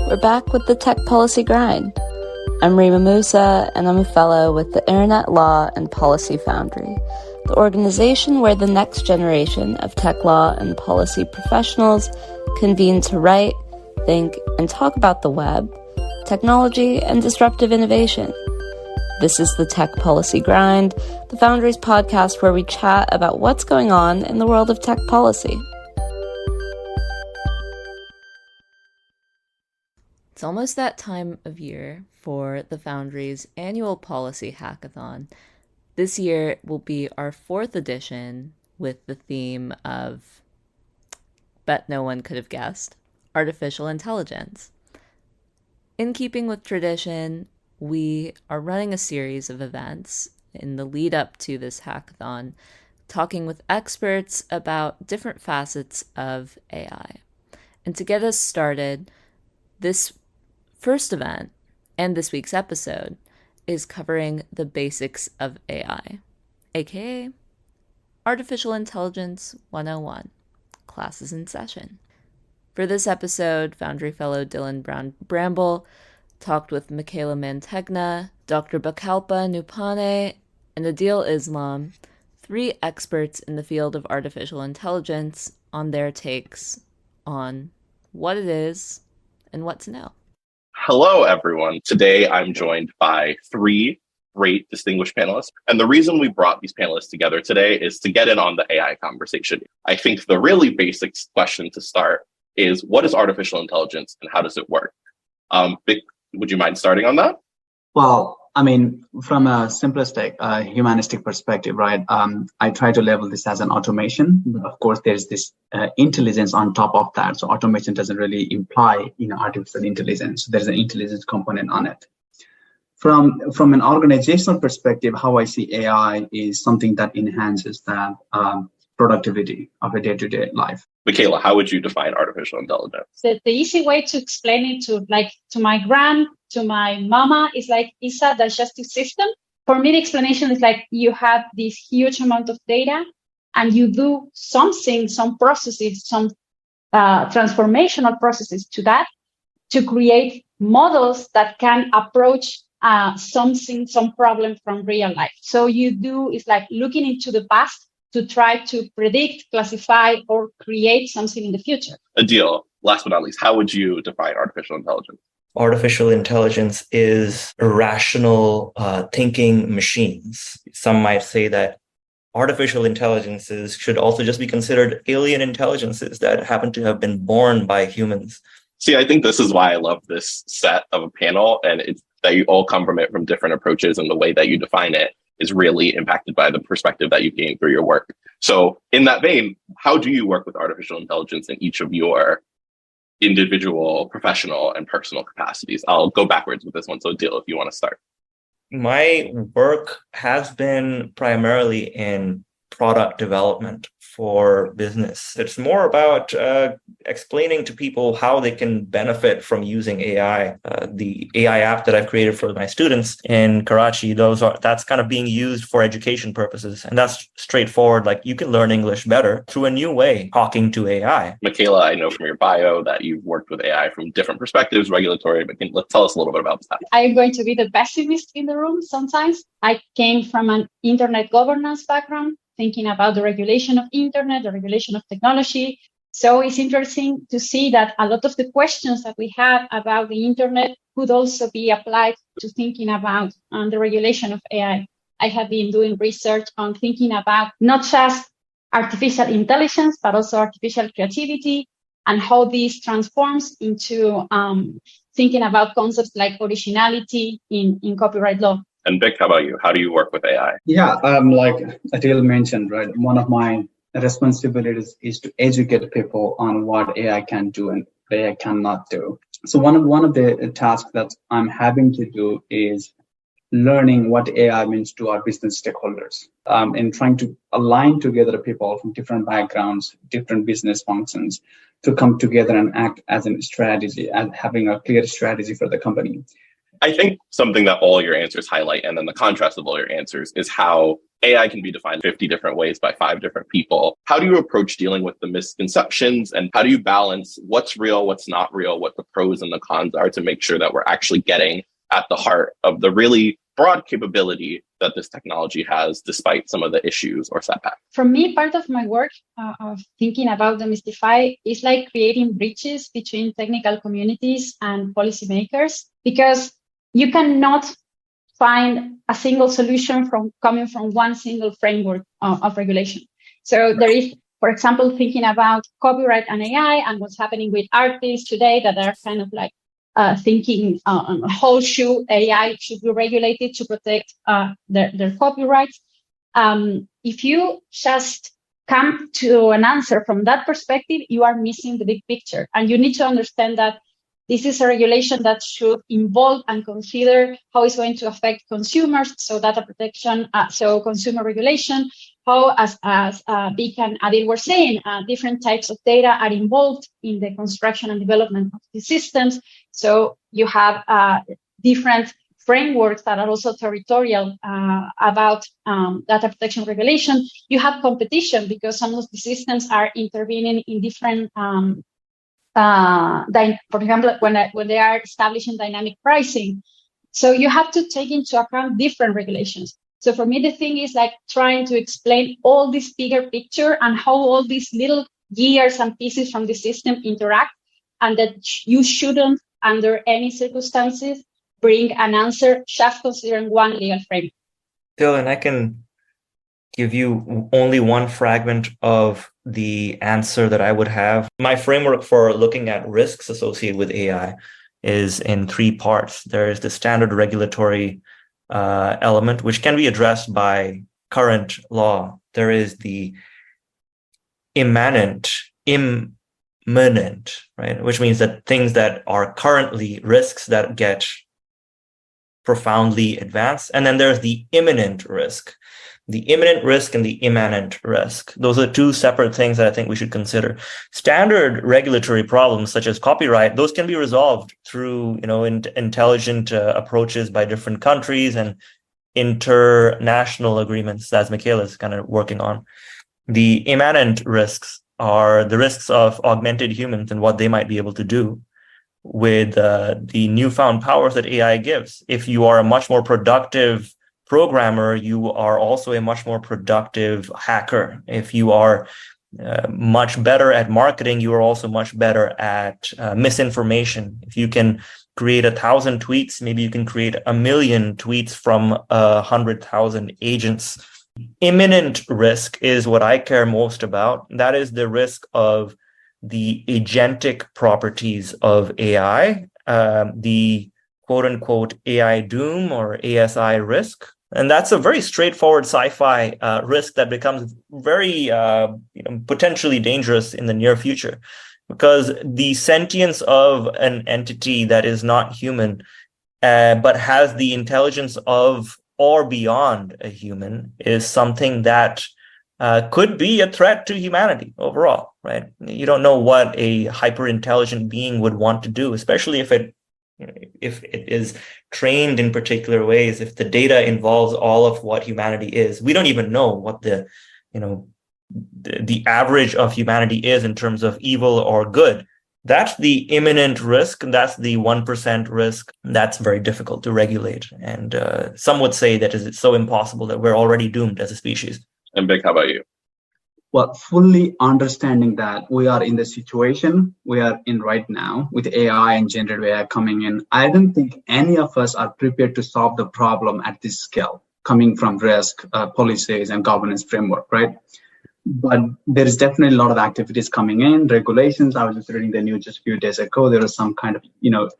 We're back with the Tech Policy Grind. I'm Rima Musa, and I'm a fellow with the Internet Law and Policy Foundry, the organization where the next generation of tech law and policy professionals convene to write, think, and talk about the web, technology, and disruptive innovation. This is the Tech Policy Grind, the Foundry's podcast where we chat about what's going on in the world of tech policy. It's almost that time of year for the Foundry's annual policy hackathon. This year will be our 4th edition with the theme of, bet no one could have guessed, artificial intelligence. In keeping with tradition, we are running a series of events in the lead up to this hackathon, talking with experts about different facets of AI. And to get us started, this first event and this week's episode is covering the basics of AI, aka Artificial Intelligence 101. Class is in session. For this episode, Foundry Fellow Dyllan Brown-Bramble talked with Micaela Mantegna, Dr. Bikalpa Neupane, and Adil Islam, 3 experts in the field of artificial intelligence, on their takes on what it is and what to know. Hello, everyone. Today, I'm joined by 3 great distinguished panelists. And the reason we brought these panelists together today is to get in on the AI conversation. I think the really basic question to start is, what is artificial intelligence and how does it work? Vic, would you mind starting on that? Well, I mean, from a simplistic, humanistic perspective, right, I try to label this as an automation. But of course, there's this intelligence on top of that. So automation doesn't really imply, artificial intelligence. So there's an intelligence component on it. From an organizational perspective, how I see AI is something that enhances that productivity of a day-to-day life. Micaela, how would you define artificial intelligence? The easy way to explain it to my to my mama is it's a digestive system. For me, the explanation is you have this huge amount of data and you do something, some processes, some transformational processes to that to create models that can approach some problem from real life. So you do is looking into the past to try to predict, classify, or create something in the future. Adil, last but not least, how would you define artificial intelligence? Artificial intelligence is irrational thinking machines. Some might say that artificial intelligences should also just be considered alien intelligences that happen to have been born by humans. See, I think this is why I love this set of a panel, and it's that you all come from it from different approaches, and the way that you define it is really impacted by the perspective that you gain through your work. So in that vein, how do you work with artificial intelligence in each of your individual, professional, and personal capacities? I'll go backwards with this one. So Adil, if you want to start. My work has been primarily in product development for business. It's more about explaining to people how they can benefit from using AI. The AI app that I've created for my students in Karachi, that's kind of being used for education purposes. And that's straightforward. You can learn English better through a new way, talking to AI. Micaela, I know from your bio that you've worked with AI from different perspectives, regulatory, but let's tell us a little bit about that. I'm going to be the pessimist in the room sometimes. I came from an internet governance background, thinking about the regulation of internet, the regulation of technology. So it's interesting to see that a lot of the questions that we have about the internet could also be applied to thinking about the regulation of AI. I have been doing research on thinking about not just artificial intelligence, but also artificial creativity and how this transforms into thinking about concepts like originality in copyright law. And Vic, how about you? How do you work with AI? Yeah, like Adil mentioned, right, one of my responsibilities is to educate people on what AI can do and what AI cannot do. So one of the tasks that I'm having to do is learning what AI means to our business stakeholders, and trying to align together people from different backgrounds, different business functions to come together and act as a strategy and having a clear strategy for the company. I think something that all your answers highlight, and then the contrast of all your answers, is how AI can be defined 50 different ways by 5 different people. How do you approach dealing with the misconceptions, and how do you balance what's real, what's not real, what the pros and the cons are to make sure that we're actually getting at the heart of the really broad capability that this technology has, despite some of the issues or setbacks? For me, part of my work of thinking about demystify is like creating bridges between technical communities and policymakers, because you cannot find a single solution coming from one single framework of regulation. So there is, for example, thinking about copyright and AI and what's happening with artists today that are kind of like thinking on how should AI should be regulated to protect their copyrights. If you just come to an answer from that perspective, you are missing the big picture. And you need to understand that this is a regulation that should involve and consider how it's going to affect consumers, so data protection, so consumer regulation, how, as Vic and Adil were saying, different types of data are involved in the construction and development of these systems. So you have different frameworks that are also territorial about data protection regulation. You have competition because some of the systems are intervening in different for example, when they are establishing dynamic pricing. So you have to take into account different regulations. So for me, the thing is like trying to explain all this bigger picture and how all these little gears and pieces from the system interact, and that you shouldn't, under any circumstances, bring an answer just considering one legal framework. Dylan, I can give you only one fragment of the answer that I would have. My framework for looking at risks associated with AI is in 3 parts. There is the standard regulatory element, which can be addressed by current law. There is the imminent, right? Which means that things that are currently risks that get profoundly advanced. And then there's the imminent risk. The imminent risk and the immanent risk. Those are 2 separate things that I think we should consider. Standard regulatory problems such as copyright, those can be resolved through, intelligent approaches by different countries and international agreements, as Micaela is kind of working on. The immanent risks are the risks of augmented humans and what they might be able to do with the newfound powers that AI gives. If you are a much more productive programmer, you are also a much more productive hacker. If you are much better at marketing, you are also much better at misinformation. If you can create 1,000 tweets, maybe you can create 1,000,000 tweets from 100,000 agents. Imminent risk is what I care most about. That is the risk of the agentic properties of AI, the quote-unquote AI doom or ASI risk. And that's a very straightforward sci-fi risk that becomes very potentially dangerous in the near future, because the sentience of an entity that is not human but has the intelligence of or beyond a human is something that could be a threat to humanity overall, right? You don't know what a hyper-intelligent being would want to do, especially if it is trained in particular ways, if the data involves all of what humanity is. We don't even know what the average of humanity is in terms of evil or good. That's the imminent risk. That's the 1% risk. That's very difficult to regulate. And some would say that it's so impossible that we're already doomed as a species. And Vic, how about you? Well, fully understanding that we are in the situation we are in right now with AI and generative AI coming in, I don't think any of us are prepared to solve the problem at this scale, coming from risk, policies, and governance framework, right? But there is definitely a lot of activities coming in, regulations. I was just reading the news just a few days ago. There was some kind of,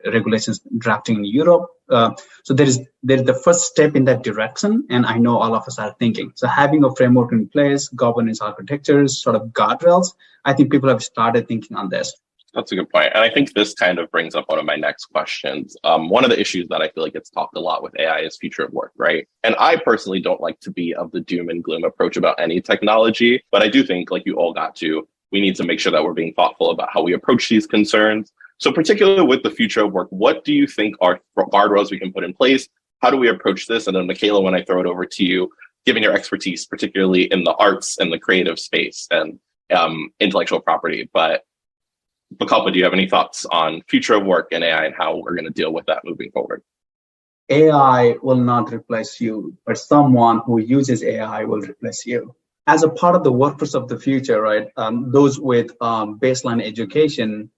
regulations drafting in Europe. So there is the first step in that direction, and I know all of us are thinking. So having a framework in place, governance architectures, sort of guardrails, I think people have started thinking on this. That's a good point. And I think this kind of brings up one of my next questions. One of the issues that I feel like gets talked a lot with AI is future of work, right? And I personally don't like to be of the doom and gloom approach about any technology, but I do think, like you all got to, we need to make sure that we're being thoughtful about how we approach these concerns. So particularly with the future of work, what do you think are guardrails we can put in place? How do we approach this? And then Micaela, when I throw it over to you, given your expertise, particularly in the arts and the creative space and intellectual property. But Bikalpa, do you have any thoughts on future of work in AI and how we're going to deal with that moving forward? AI will not replace you, but someone who uses AI will replace you. As a part of the workforce of the future, right? Those with baseline education,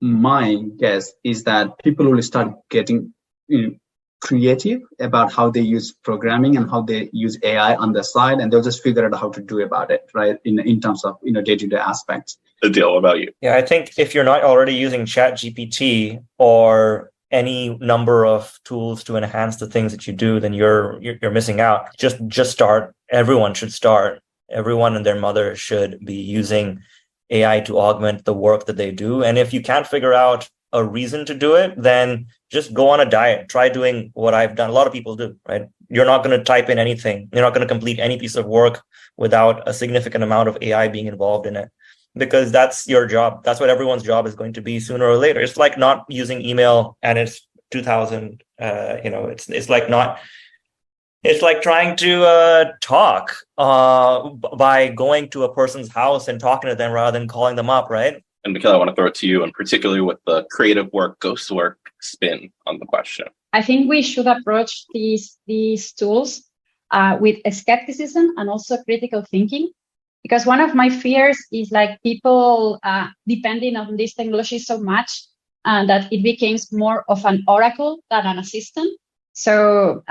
my guess is that people will start getting creative about how they use programming and how they use AI on the side, and they'll just figure out how to do about it, right? In terms of day-to-day aspects. Adil, what about you? Yeah, I think if you're not already using ChatGPT or any number of tools to enhance the things that you do, then you're missing out. Just start. Everyone should start. Everyone and their mother should be using AI to augment the work that they do. And if you can't figure out a reason to do it, then just go on a diet. Try doing what I've done. A lot of people do, right? You're not going to type in anything. You're not going to complete any piece of work without a significant amount of AI being involved in it, because that's your job. That's what everyone's job is going to be sooner or later. It's like not using email and it's 2000. It's like not. It's like trying to talk by going to a person's house and talking to them rather than calling them up, right? And Micaela, I want to throw it to you, and particularly with the creative work, ghost work spin on the question. I think we should approach these tools with skepticism and also critical thinking, because one of my fears is like people depending on this technology so much that it becomes more of an oracle than an assistant. So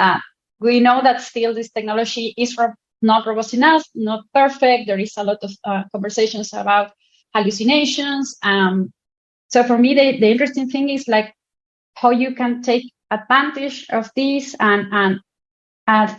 we know that still this technology is not robust enough, not perfect. There is a lot of conversations about hallucinations. So for me, the interesting thing is like how you can take advantage of this and as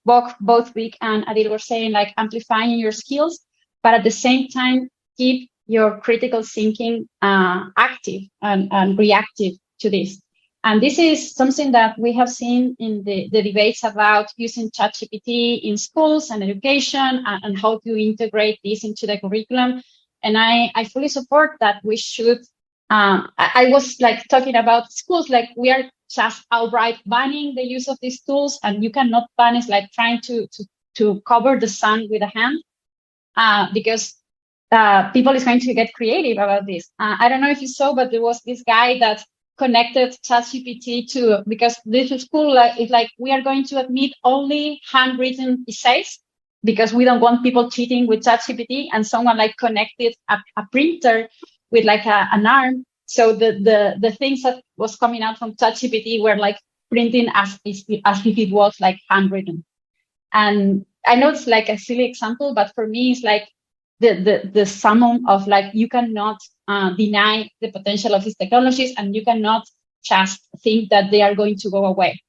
both Vic and Adil were saying, like amplifying your skills, but at the same time, keep your critical thinking active and reactive to this. And this is something that we have seen in the debates about using ChatGPT in schools and education and how to integrate this into the curriculum. And I fully support that we should. I was like talking about schools, like we are just outright banning the use of these tools, and you cannot ban is like trying to cover the sun with a hand, because people is going to get creative about this. I don't know if you saw, but there was this guy that connected ChatGPT to, because this school is like, we are going to admit only handwritten essays because we don't want people cheating with ChatGPT, and someone like connected a printer with like an arm. So the things that was coming out from ChatGPT were like printing as if it was like handwritten. And I know it's like a silly example, but for me, it's like the summon of like, you cannot deny the potential of these technologies, and you cannot just think that they are going to go away.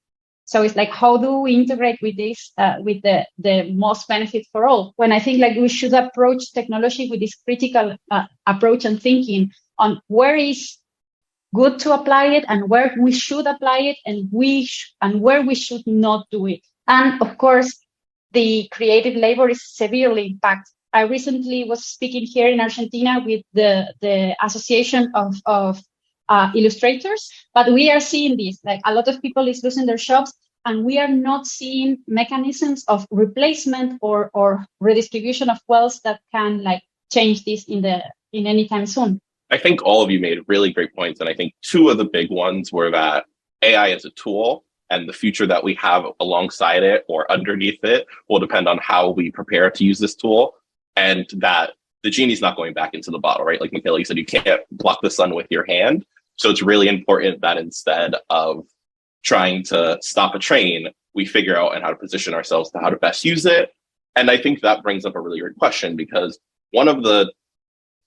So it's like, how do we integrate with this, with the most benefit for all? When I think like we should approach technology with this critical approach and thinking on where is good to apply it and where we should apply it and where we should not do it. And of course, the creative labor is severely impacted. I recently was speaking here in Argentina with the Association of illustrators, but we are seeing this, like a lot of people is losing their jobs, and we are not seeing mechanisms of replacement or redistribution of wealth that can like change this in any time soon. I think all of you made really great points, and I think two of the big ones were that AI is a tool, and the future that we have alongside it or underneath it will depend on how we prepare to use this tool, and that the genie's not going back into the bottle, right? Like Micaela, you said, you can't block the sun with your hand. So it's really important that instead of trying to stop a train, we figure out how to position ourselves to how to best use it. And I think that brings up a really great question, because one of the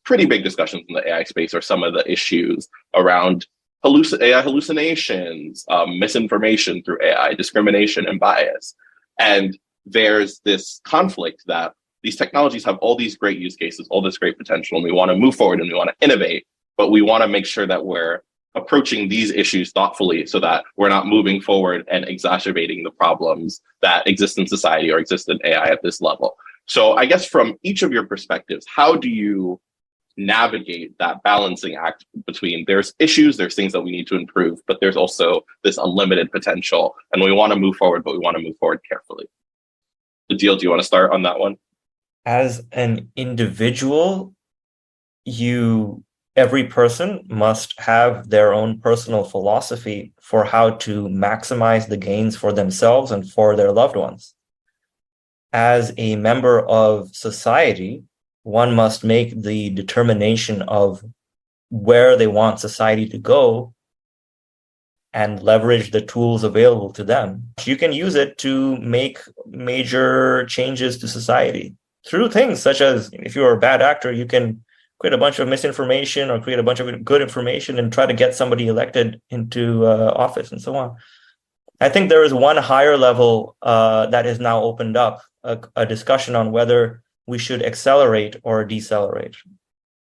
pretty big discussions in the AI space are some of the issues around AI hallucinations, misinformation through AI, discrimination and bias. And there's this conflict that these technologies have all these great use cases, all this great potential, and we want to move forward and we want to innovate, but we want to make sure that we're approaching these issues thoughtfully so that we're not moving forward and exacerbating the problems that exist in society or exist in AI at this level. So I guess from each of your perspectives, how do you navigate that balancing act between there's issues, there's things that we need to improve, but there's also this unlimited potential, and we want to move forward, but we want to move forward carefully? Adil, do you want to start on that one? As an individual, every person must have their own personal philosophy for how to maximize the gains for themselves and for their loved ones. As a member of society, one must make the determination of where they want society to go and leverage the tools available to them. You can use it to make major changes to society through things such as, if you're a bad actor, you can create a bunch of misinformation or create a bunch of good information and try to get somebody elected into office and so on. I think there is one higher level that is now opened up, a discussion on whether we should accelerate or decelerate.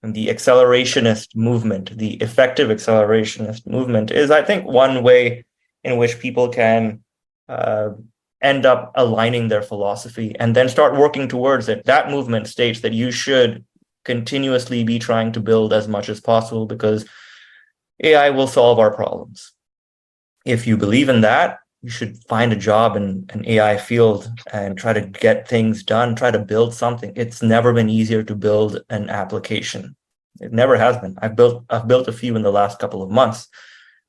And the accelerationist movement, the effective accelerationist movement, is, I think, one way in which people can end up aligning their philosophy and then start working towards it. That movement states that you should continuously be trying to build as much as possible because AI will solve our problems. If you believe in that, you should find a job in an AI field and try to get things done, try to build something. It's never been easier to build an application. It never has been. I've built a few in the last couple of months.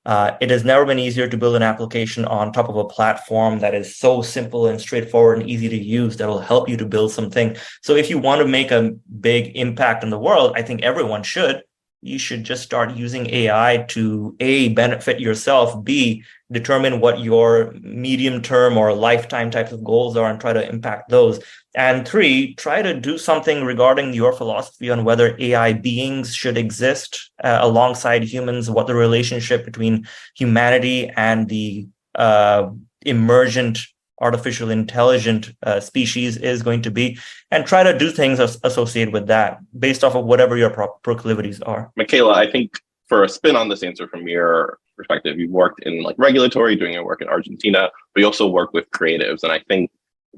It has never been easier to build an application on top of a platform that is so simple and straightforward and easy to use that will help you to build something. So if you want to make a big impact in the world, I think everyone should. You should just start using AI to A, benefit yourself, B, determine what your medium-term or lifetime types of goals are and try to impact those. And 3, try to do something regarding your philosophy on whether AI beings should exist alongside humans, what the relationship between humanity and the emergent artificial intelligent species is going to be, and try to do things associated with that based off of whatever your proclivities are. Micaela, I think for a spin on this answer from your perspective, you've worked in like regulatory, doing your work in Argentina, but you also work with creatives. And I think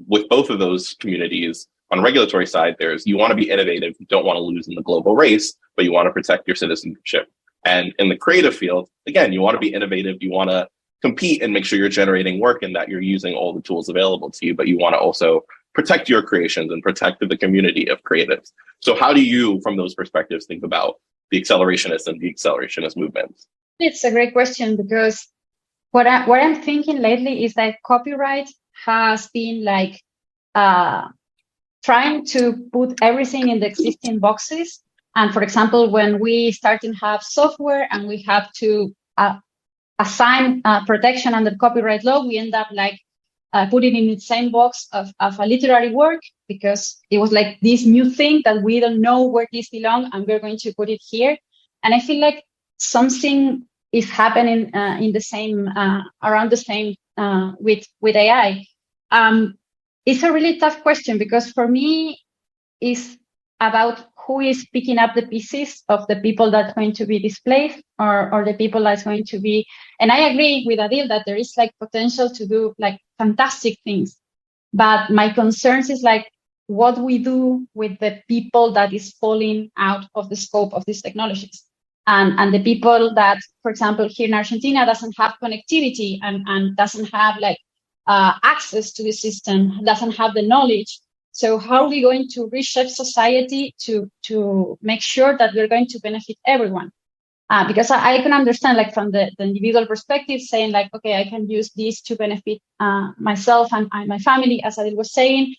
with both of those communities, on regulatory side, there's you want to be innovative, you don't want to lose in the global race, but you want to protect your citizenship. And in the creative field, again, you want to be innovative, you want to compete and make sure you're generating work and that you're using all the tools available to you, but you want to also protect your creations and protect the community of creatives. So how do you, from those perspectives, think about the accelerationist and deaccelerationist movements? It's a great question because what I'm thinking lately is that copyright has been like trying to put everything in the existing boxes. And for example, when we start to have software and we have to assign protection under copyright law, we end up like putting in the same box of a literary work because it was like this new thing that we don't know where this belongs and we're going to put it here. And I feel like something is happening in the same around the same with AI. It's a really tough question because for me, it's about who is picking up the pieces of the people that's going to be displaced or the people that's going to be. And I agree with Adil that there is like potential to do like fantastic things. But my concerns is like what we do with the people that is falling out of the scope of these technologies. And the people that, for example, here in Argentina doesn't have connectivity and doesn't have like access to the system, doesn't have the knowledge. So how are we going to reshape society to make sure that we're going to benefit everyone? Because I can understand, like from the individual perspective, saying like, okay, I can use this to benefit myself and my family, as Adil was saying.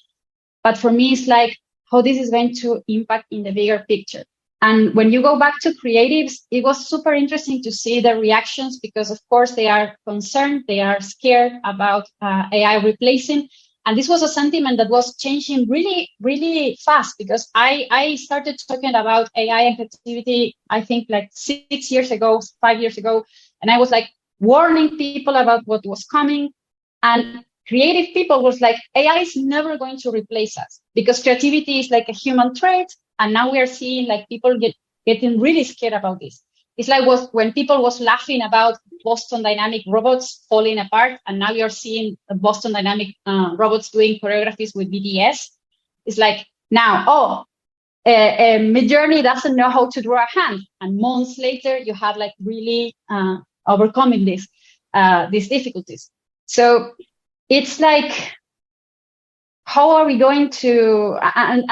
But for me, it's like how this is going to impact in the bigger picture. And when you go back to creatives, it was super interesting to see the reactions because, of course, they are concerned, they are scared about AI replacing. And this was a sentiment that was changing really, really fast because I started talking about AI and creativity, I think like 6 years ago, 5 years ago. And I was like warning people about what was coming. And creative people was like, AI is never going to replace us because creativity is like a human trait. And now we are seeing like people getting really scared about this. It's like when people was laughing about Boston Dynamic robots falling apart, and now you're seeing Boston Dynamic robots doing choreographies with BTS. It's like now, Midjourney doesn't know how to draw a hand, and months later you have like really overcoming these difficulties. So it's like, how are we going to, I'm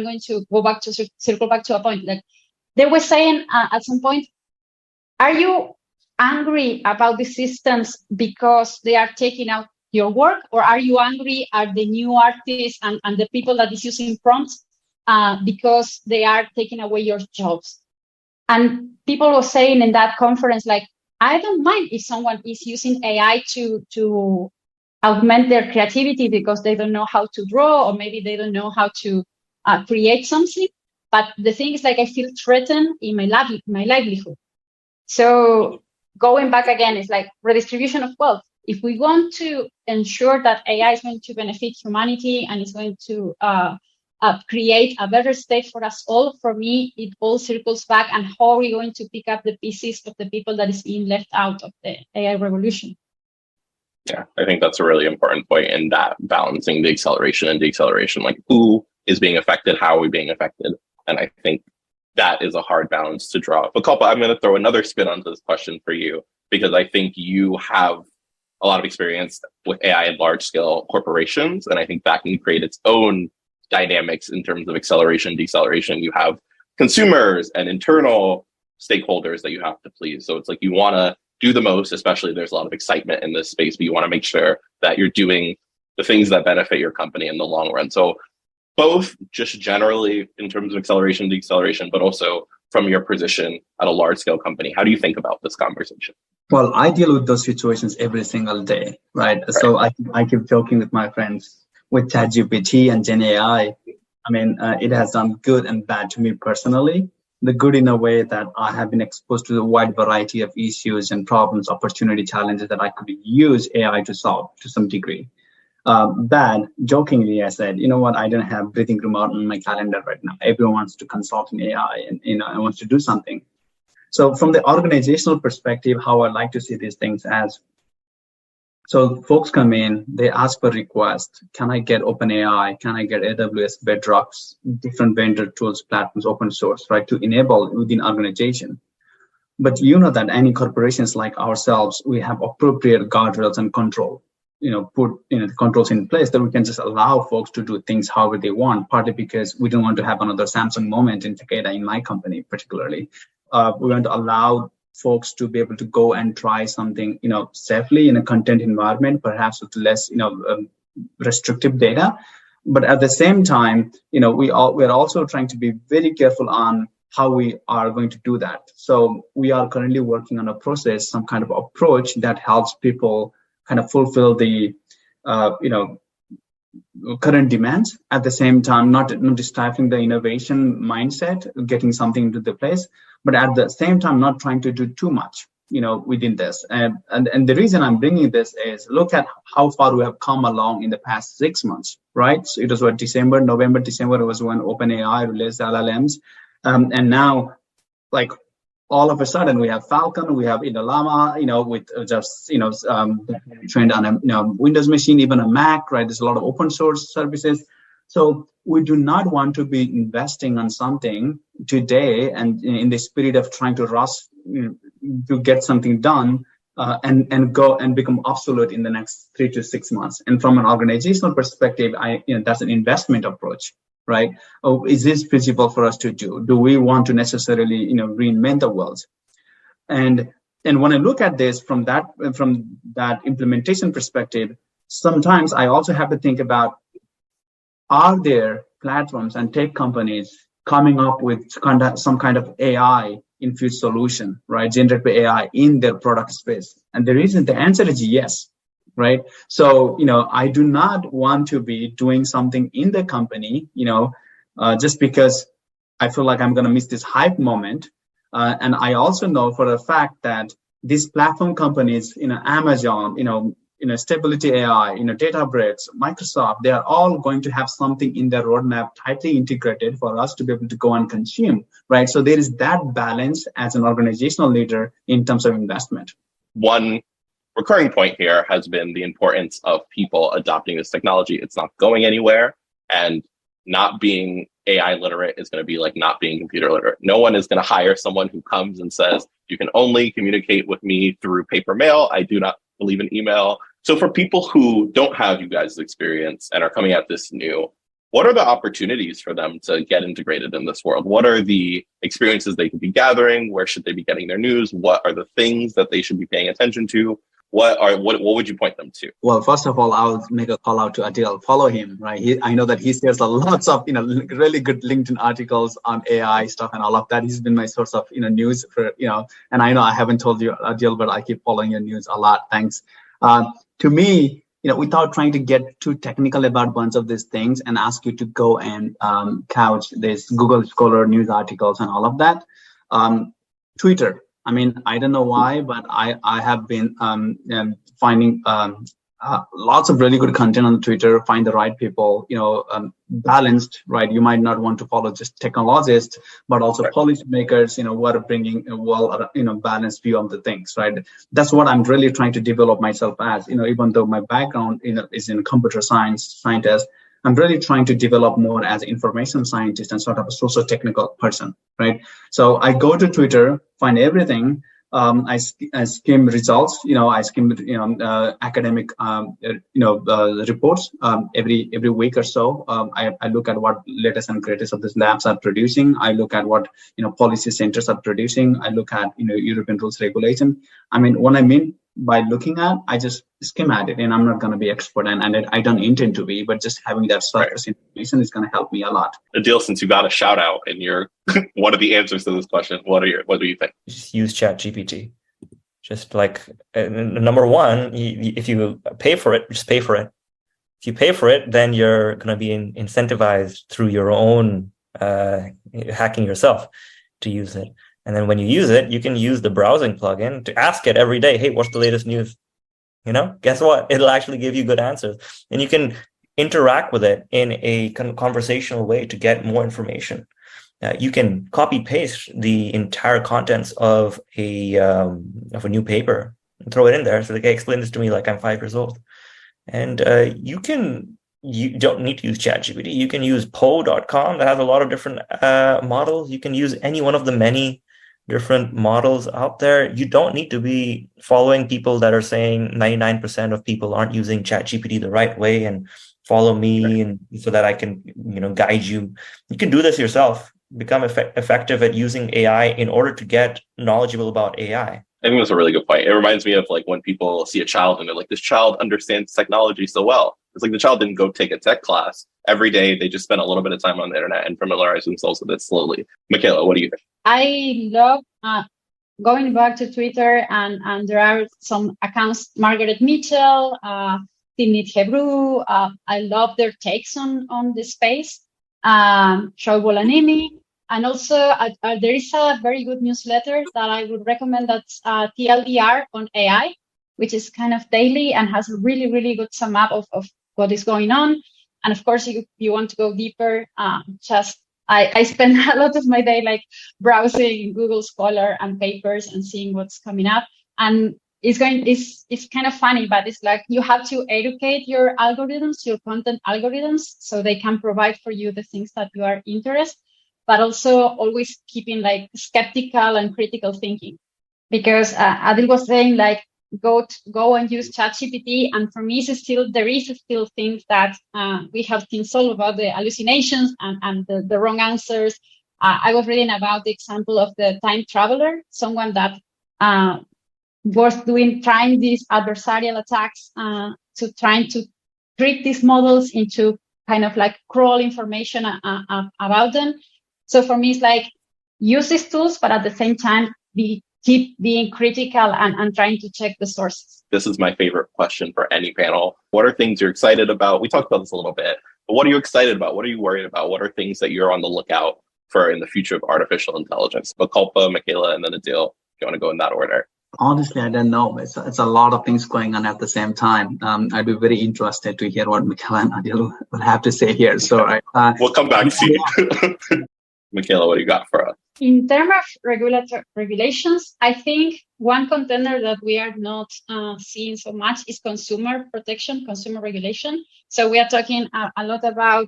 going to go back to circle back to a point. Like they were saying at some point, are you angry about the systems because they are taking out your work, or are you angry at the new artists and the people that is using prompts because they are taking away your jobs? And people were saying in that conference, like, I don't mind if someone is using AI to augment their creativity because they don't know how to draw, or maybe they don't know how to create something. But the thing is, like, I feel threatened in my livelihood. So going back again, it's like redistribution of wealth. If we want to ensure that AI is going to benefit humanity and is going to create a better state for us all, for me, it all circles back. And how are we going to pick up the pieces of the people that is being left out of the AI revolution? Yeah, I think that's a really important point in that balancing the acceleration and deceleration, like who is being affected, how are we being affected? And I think that is a hard balance to draw. Bikalpa, I'm going to throw another spin onto this question for you, because I think you have a lot of experience with AI in large scale corporations. And I think that can create its own dynamics in terms of acceleration, deceleration. You have consumers and internal stakeholders that you have to please. So it's like you want to do the most, especially there's a lot of excitement in this space, but you want to make sure that you're doing the things that benefit your company in the long run. So both just generally in terms of acceleration, deceleration, but also from your position at a large scale company, how do you think about this conversation? Well, I deal with those situations every single day, right? So I keep joking with my friends with ChatGPT and Gen AI. I mean, it has done good and bad to me personally. The good in a way that I have been exposed to a wide variety of issues and problems, opportunity, challenges that I could use AI to solve to some degree. Bad, jokingly, I said, you know what, I don't have breathing room out on my calendar right now. Everyone wants to consult in AI and, and wants to do something. So from the organizational perspective, how I like to see these things as, so folks come in, they ask for requests. Can I get OpenAI? Can I get AWS Bedrocks, different vendor tools, platforms, open source, right, to enable within organization? But you know that any corporations like ourselves, we have appropriate guardrails and control, put the controls in place that we can just allow folks to do things however they want, partly because we don't want to have another Samsung moment in Takeda, in my company particularly. We want to allow folks to be able to go and try something, safely in a content environment, perhaps with less, restrictive data. But at the same time, we're also trying to be very careful on how we are going to do that. So we are currently working on a process, some kind of approach that helps people kind of fulfill the, current demands, at the same time, not stifling the innovation mindset, getting something into the place, but at the same time, not trying to do too much, within this. And the reason I'm bringing this is look at how far we have come along in the past 6 months, right? So it was November, December was when OpenAI released LLMs. And now, like, all of a sudden we have Falcon, we have Llama, with just, trained on a Windows machine, even a Mac, right? There's a lot of open source services. So we do not want to be investing on something today and in the spirit of trying to rush to get something done and go and become obsolete in the next 3 to 6 months. And from an organizational perspective, that's an investment approach. Right? Oh, is this feasible for us to do? Do we want to necessarily, reinvent the world? And when I look at this from that implementation perspective, sometimes I also have to think about, are there platforms and tech companies coming up with some kind of AI infused solution, right? Generative AI in their product space? And the answer is yes. Right. So, I do not want to be doing something in the company, just because I feel like I'm going to miss this hype moment. And I also know for a fact that these platform companies, Amazon, Stability AI, Databricks, Microsoft, they are all going to have something in their roadmap tightly integrated for us to be able to go and consume. Right. So there is that balance as an organizational leader in terms of investment. One recurring point here has been the importance of people adopting this technology. It's not going anywhere, and not being AI literate is going to be like not being computer literate. No one is going to hire someone who comes and says, you can only communicate with me through paper mail. I do not believe in email So for people who don't have you guys' experience and are coming at this new, what are the opportunities for them to get integrated in this world? What are the experiences they could be gathering? Where should they be getting their news? What are the things that they should be paying attention to? What would you point them to? Well, first of all, I'll make a call out to Adil. Follow him, right? I know that he shares lots of really good LinkedIn articles on AI stuff and all of that. He's been my source of news for and I know I haven't told you, Adil, but I keep following your news a lot. Thanks. To me, without trying to get too technical about a bunch of these things and ask you to go and couch this Google Scholar news articles and all of that, Twitter. I mean, I don't know why, but I have been finding lots of really good content on Twitter. Find the right people, balanced, right? You might not want to follow just technologists, but also policymakers, who are bringing a well, balanced view of the things, right? That's what I'm really trying to develop myself as. Even though my background, is in computer scientist. I'm really trying to develop more as an information scientist and sort of a socio-technical person, right? So I go to Twitter, find everything. I skim results. I skim academic reports every week or so. I look at what latest and greatest of these labs are producing. I look at what policy centers are producing. I look at European rules regulation. I mean, what I mean by looking at, I just skim at it, and I'm not going to be expert, and I don't intend to be, but just having that surface information is going to help me a lot. Adil, since you got a shout out in your one of the answers to this question, what do you think? Just use ChatGPT. Just like number one, if you pay for it, just pay for it. If you pay for it, then you're going to be incentivized through your own hacking yourself to use it. And then when you use it, you can use the browsing plugin to ask it every day, hey, what's the latest news? Guess what? It'll actually give you good answers. And you can interact with it in a conversational way to get more information. You can copy paste the entire contents of a new paper and throw it in there. So like, hey, explain this to me like I'm 5 years old. And you don't need to use ChatGPT. You can use Poe.com that has a lot of different models. You can use any one of the many different models out there. You don't need to be following people that are saying 99% of people aren't using ChatGPT the right way and follow me and so that I can, guide you. You can do this yourself. Become effective at using AI in order to get knowledgeable about AI. I think that's a really good point. It reminds me of like when people see a child and they're like, this child understands technology so well. It's like the child didn't go take a tech class. Every day, they just spend a little bit of time on the internet and familiarize themselves with it slowly. Micaela, what do you think? I love going back to Twitter, and there are some accounts, Margaret Mitchell, Timnit Hebrew. I love their takes on the space. Shoaib Olanimi. And also, there is a very good newsletter that I would recommend. That's TLDR on AI, which is kind of daily and has a really, really good sum up of what is going on. And of course, if you want to go deeper, I spend a lot of my day like browsing Google Scholar and papers and seeing what's coming up. And it's kind of funny, but it's like you have to educate your algorithms, your content algorithms, so they can provide for you the things that you are interested, but also always keeping like skeptical and critical thinking. Because Adil was saying like, go and use ChatGPT, and for me, there is still things that we have things all about the hallucinations and the wrong answers. I was reading about the example of the time traveler, someone that was trying these adversarial attacks to trying to trick these models into kind of like crawl information about them. So for me, it's like use these tools, but at the same time, keep being critical and trying to check the sources. This is my favorite question for any panel. What are things you're excited about? We talked about this a little bit, but what are you excited about? What are you worried about? What are things that you're on the lookout for in the future of artificial intelligence? Bikalpa, Micaela, and then Adil, if you want to go in that order. Honestly, I don't know. It's a lot of things going on at the same time. I'd be very interested to hear what Micaela and Adil will have to say here. So we'll come back to you. Micaela, what do you got for us? In terms of regulations, I think one contender that we are not seeing so much is consumer protection, consumer regulation. So we are talking a lot about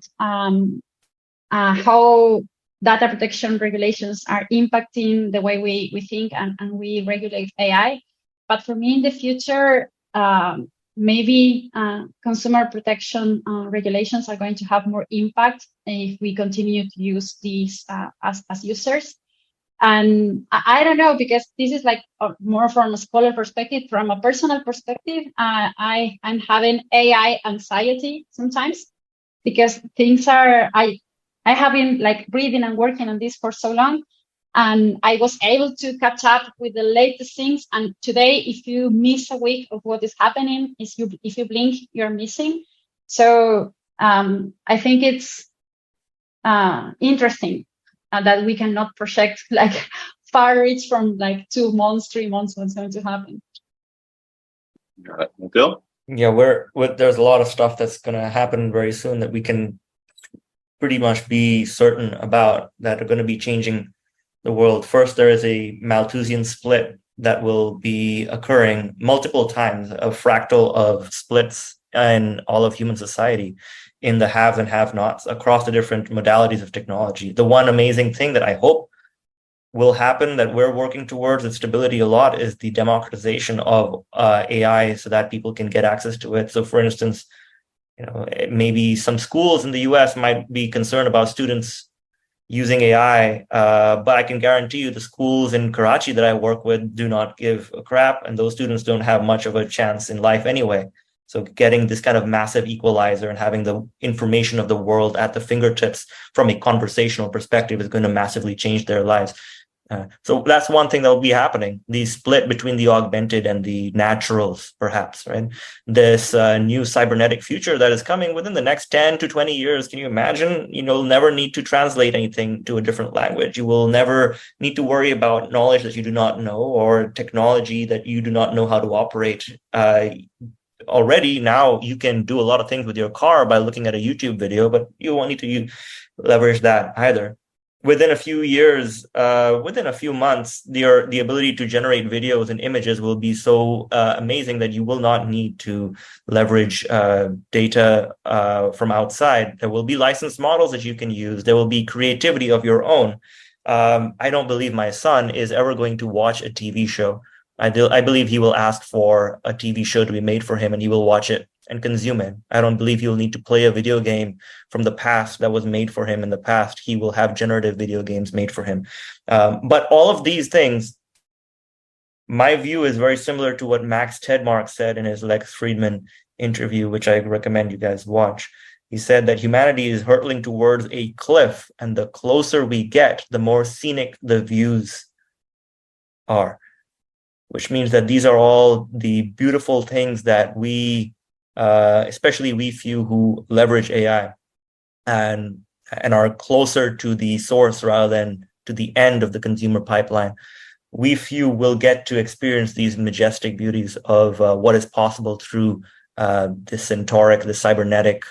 how data protection regulations are impacting the way we think and we regulate AI. But for me in the future, maybe consumer protection regulations are going to have more impact if we continue to use these as users. And I don't know, because this is like more from a scholar perspective. From a personal perspective, I'm having AI anxiety sometimes, because things are, I have been like reading and working on this for so long, and I was able to catch up with the latest things. And today, if you miss a week of what is happening, if you blink, you're missing. So I think it's interesting that we cannot project like far reach from like 2 months, 3 months what's going to happen. Got it. Bill? Yeah, there's a lot of stuff that's going to happen very soon that we can pretty much be certain about, that are going to be changing the world. First, there is a Malthusian split that will be occurring multiple times, a fractal of splits in all of human society, in the haves and have-nots across the different modalities of technology. The one amazing thing that I hope will happen, that we're working towards its stability a lot, is the democratization of AI, so that people can get access to it. So for instance, maybe some schools in the US might be concerned about students using AI, but I can guarantee you the schools in Karachi that I work with do not give a crap, and those students don't have much of a chance in life anyway. So getting this kind of massive equalizer and having the information of the world at the fingertips from a conversational perspective is going to massively change their lives. So that's one thing that will be happening, the split between the augmented and the naturals, perhaps, right? This new cybernetic future that is coming within the next 10 to 20 years. Can you imagine? You'll never need to translate anything to a different language. You will never need to worry about knowledge that you do not know, or technology that you do not know how to operate. Already now you can do a lot of things with your car by looking at a YouTube video, but you won't need to leverage that either. Within a few years, within a few months, the ability to generate videos and images will be so amazing that you will not need to leverage data from outside. There will be licensed models that you can use. There will be creativity of your own. I don't believe my son is ever going to watch a TV show. I believe he will ask for a TV show to be made for him, and he will watch it and consume it. I don't believe he'll need to play a video game from the past that was made for him in the past. He will have generative video games made for him. But all of these things, my view is very similar to what Max Tegmark said in his Lex Friedman interview, which I recommend you guys watch. He said that humanity is hurtling towards a cliff, and the closer we get, the more scenic the views are. Which means that these are all the beautiful things that we, especially we few who leverage AI and are closer to the source rather than to the end of the consumer pipeline, we few will get to experience these majestic beauties of what is possible through this centauric, this cybernetic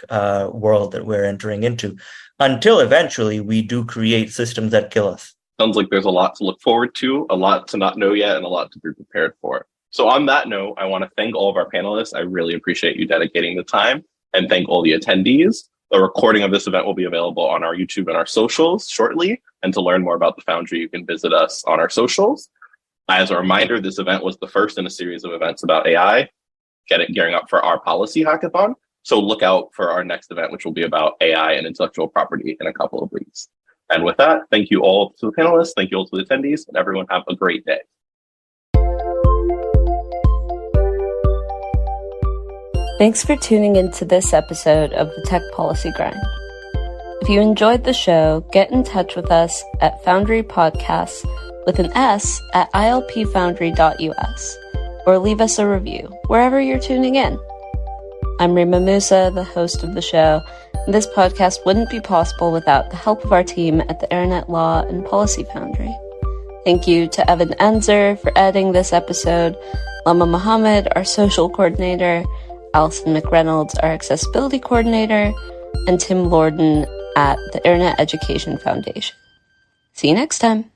world that we're entering into, until eventually we do create systems that kill us. Sounds like there's a lot to look forward to, a lot to not know yet, and a lot to be prepared for. So on that note, I want to thank all of our panelists. I really appreciate you dedicating the time, and thank all the attendees. The recording of this event will be available on our YouTube and our socials shortly. And to learn more about the Foundry, you can visit us on our socials. As a reminder, this event was the first in a series of events about AI, gearing up for our policy hackathon. So look out for our next event, which will be about AI and intellectual property in a couple of weeks. And with that, thank you all to the panelists, thank you all to the attendees, and everyone have a great day. Thanks for tuning into this episode of the Tech Policy Grind. If you enjoyed the show, get in touch with us at Foundry Podcasts with an S at ilpfoundry.us, or leave us a review wherever you're tuning in. I'm Rima Musa, the host of the show, and this podcast wouldn't be possible without the help of our team at the Internet Law and Policy Foundry. Thank you to Evan Enzer for editing this episode, Lama Mohammed, our social coordinator, Alison McReynolds, our accessibility coordinator, and Tim Lorden at the Internet Education Foundation. See you next time.